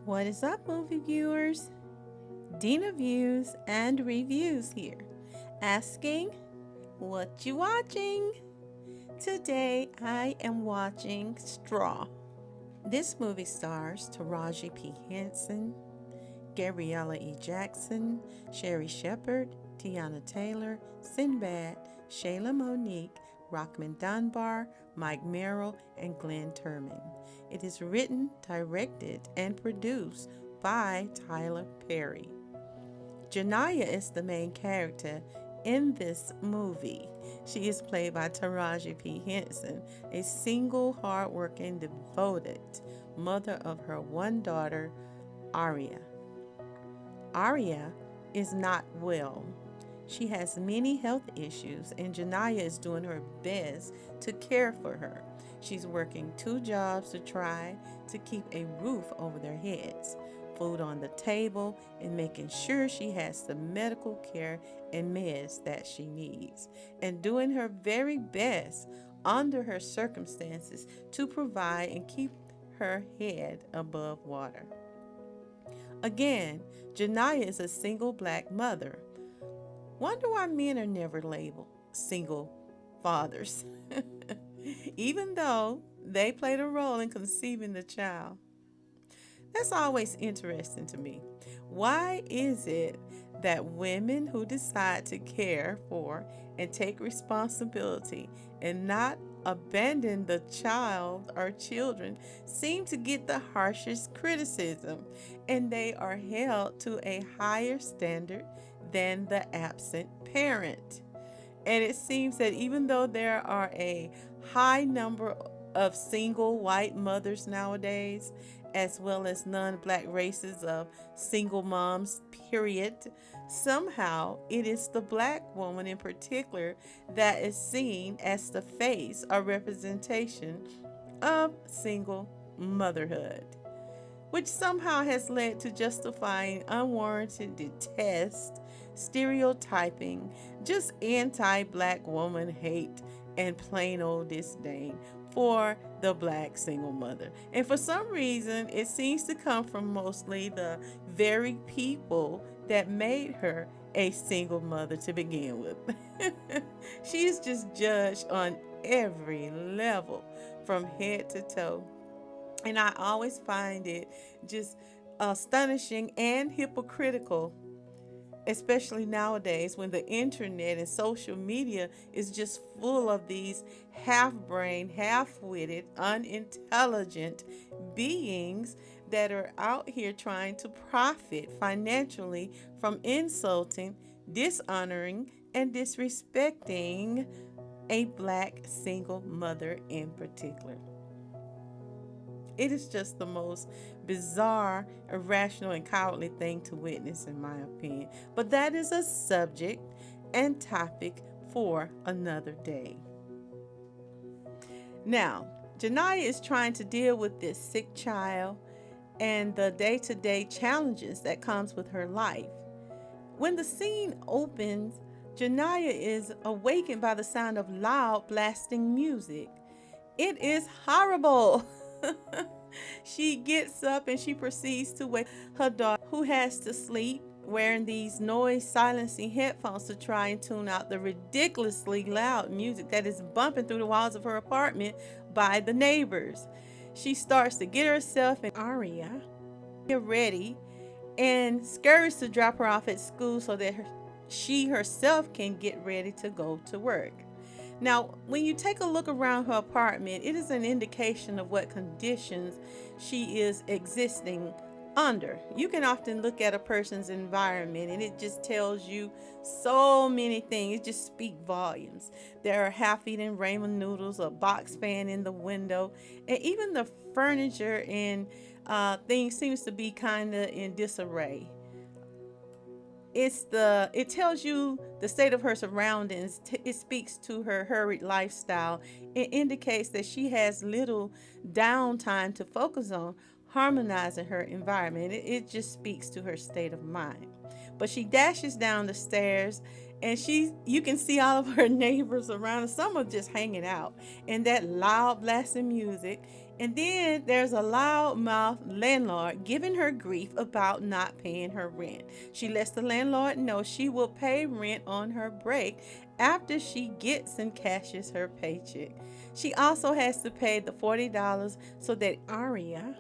What is up, movie viewers? Dena Views and Reviews here, asking, what you watching? Today I am watching Straw. This movie stars Taraji P. Henson, Gabriella E. Jackson, Sherry Shepard, Tiana Taylor, Sinbad, Shayla Monique, Rockman Dunbar, Mike Merrill, and Glenn Turman. It is written, directed, and produced by Tyler Perry. Janaya is the main character in this movie. She is played by Taraji P. Henson, a single, hardworking, devoted mother of her one daughter, Aria. Aria is not well. She has many health issues, and Janaya is doing her best to care for her. She's working two jobs to try to keep a roof over their heads, food on the table, and making sure she has the medical care and meds that she needs, and doing her very best under her circumstances to provide and keep her head above water. Again, Janaya is a single black mother. Wonder why men are never labeled single fathers, even though they played a role in conceiving the child. That's always interesting to me. Why is it that women who decide to care for and take responsibility and not abandon the child or children seem to get the harshest criticism, and they are held to a higher standard than the absent parent? And it seems that even though there are a high number of single white mothers nowadays, as well as non-black races of single moms, period, somehow it is the black woman in particular that is seen as the face or representation of single motherhood, which somehow has led to justifying unwarranted detest, stereotyping, just anti-black woman hate, and plain old disdain for the black single mother. And for some reason, it seems to come from mostly the very people that made her a single mother to begin with. She is just judged on every level from head to toe. And I always find it just astonishing and hypocritical, especially nowadays when the internet and social media is just full of these half-brained, half-witted, unintelligent beings that are out here trying to profit financially from insulting, dishonoring, and disrespecting a black single mother in particular. It is just the most bizarre, irrational, and cowardly thing to witness, in my opinion. But that is a subject and topic for another day. Now, Janaya is trying to deal with this sick child and the day-to-day challenges that comes with her life. When the scene opens, Janaya is awakened by the sound of loud blasting music. It is horrible. She gets up and she proceeds to wake her daughter, who has to sleep, wearing these noise silencing headphones to try and tune out the ridiculously loud music that is bumping through the walls of her apartment by the neighbors. She starts to get herself and Aria ready and scurries to drop her off at school so that she herself can get ready to go to work. Now, when you take a look around her apartment, it is an indication of what conditions she is existing under. You can often look at a person's environment and it just tells you so many things. It just speaks volumes. There are half-eaten ramen noodles, a box fan in the window, and even the furniture and things seems to be kind of in disarray. It tells you the state of her surroundings. It speaks to her hurried lifestyle. It indicates that she has little downtime to focus on harmonizing her environment. It just speaks to her state of mind. But she dashes down the stairs And you can see all of her neighbors around her. Some are just hanging out in that loud blasting music. And then there's a loudmouth landlord giving her grief about not paying her rent. She lets the landlord know she will pay rent on her break after she gets and cashes her paycheck. She also has to pay the $40 so that Aria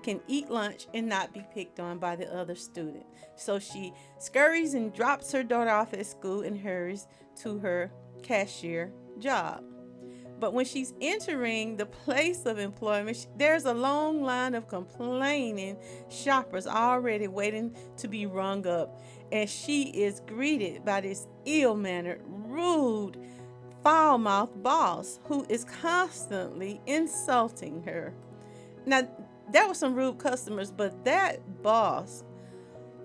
can eat lunch and not be picked on by the other student. So she scurries and drops her daughter off at school and hurries to her cashier job. But when she's entering the place of employment, there's a long line of complaining shoppers already waiting to be rung up. And she is greeted by this ill-mannered, rude, foul-mouthed boss who is constantly insulting her. Now, there were some rude customers, but that boss,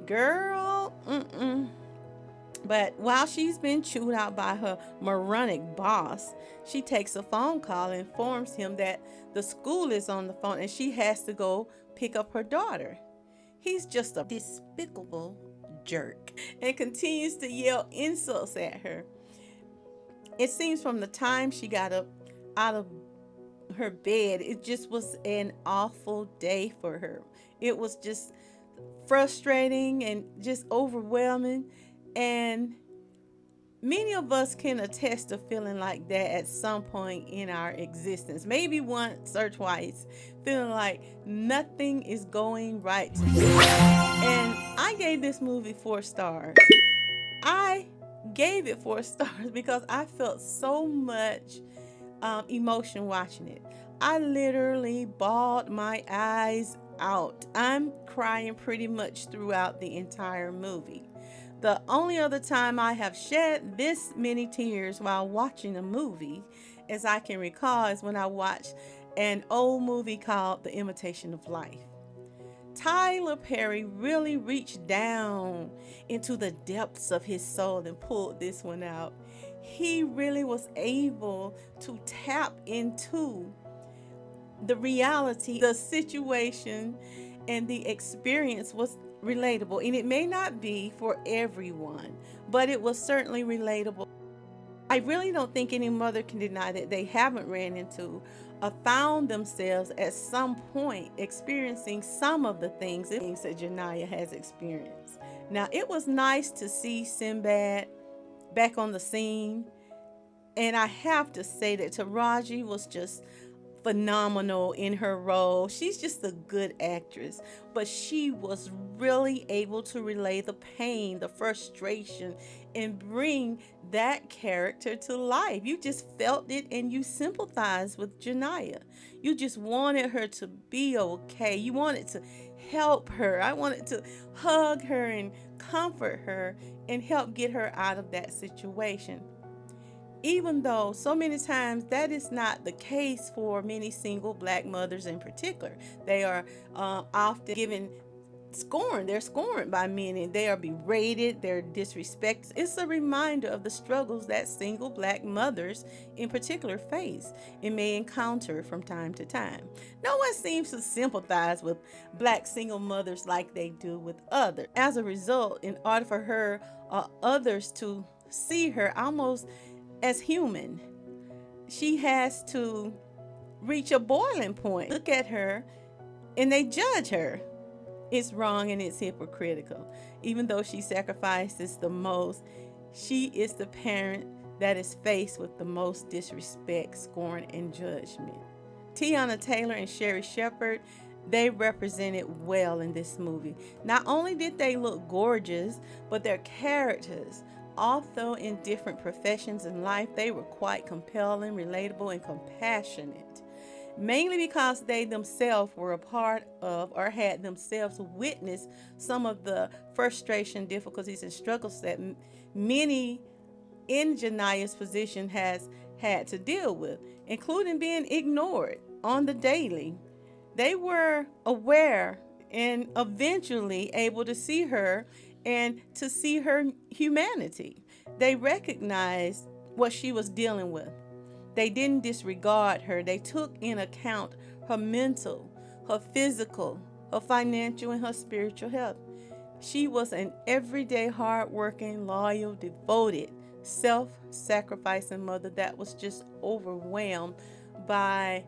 girl, But while she's been chewed out by her moronic boss, she takes a phone call and informs him that the school is on the phone and she has to go pick up her daughter. He's just a despicable jerk and continues to yell insults at her. It seems from the time she got up out of her bed, it just was an awful day for her. It was just frustrating and just overwhelming. And many of us can attest to feeling like that at some point in our existence. Maybe once or twice, feeling like nothing is going right today. And I gave this movie 4 stars. I gave it 4 stars because I felt so much emotion watching it. I literally bawled my eyes out. I'm crying pretty much throughout the entire movie. The only other time I have shed this many tears while watching a movie, as I can recall, is when I watched an old movie called The Imitation of Life. Tyler Perry really reached down into the depths of his soul and pulled this one out. He really was able to tap into the reality, the situation, and the experience was relatable. And it may not be for everyone, but it was certainly relatable. I really don't think any mother can deny that they haven't ran into or found themselves at some point experiencing some of the things that Janiyah has experienced. Now, it was nice to see Sinbad back on the scene, and I have to say that Taraji was just phenomenal in her role. She's just a good actress, but she was really able to relay the pain, the frustration, and bring that character to life. You just felt it and you sympathized with Janiyah. You just wanted her to be okay. You wanted to help her. I wanted to hug her and comfort her and help get her out of that situation. Even though so many times that is not the case for many single black mothers in particular. They are often given scorn. They're scorned by men and they are berated, they're disrespected. It's a reminder of the struggles that single black mothers in particular face and may encounter from time to time. No one seems to sympathize with black single mothers like they do with others. As a result, in order for her or others to see her almost as human, she has to reach a boiling point. Look at her and they judge her. It's wrong and it's hypocritical. Even though she sacrifices the most, she is the parent that is faced with the most disrespect, scorn, and judgment. Tiana Taylor and Sherry Shepherd, they represented well in this movie. Not only did they look gorgeous, but their characters, although in different professions in life, they were quite compelling, relatable, and compassionate. Mainly because they themselves were a part of or had themselves witnessed some of the frustration, difficulties, and struggles that many in Janiyah's position has had to deal with, including being ignored on the daily. They were aware and eventually able to see her and to see her humanity. They recognized what she was dealing with. They didn't disregard her. They took in account her mental, her physical, her financial, and her spiritual health. She was an everyday, hardworking, loyal, devoted, self sacrificing mother that was just overwhelmed by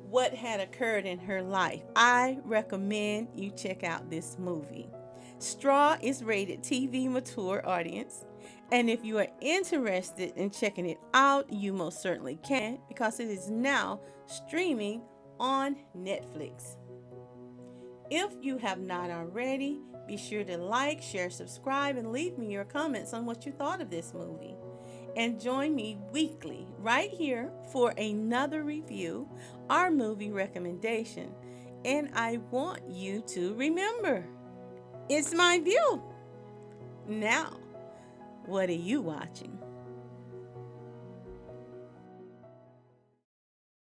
what had occurred in her life. I recommend you check out this movie. Straw is rated TV mature audience. And if you are interested in checking it out, you most certainly can because it is now streaming on Netflix. If you have not already, be sure to like, share, subscribe, and leave me your comments on what you thought of this movie. And join me weekly right here for another review, our movie recommendation. And I want you to remember, it's my view. Now, what are you watching?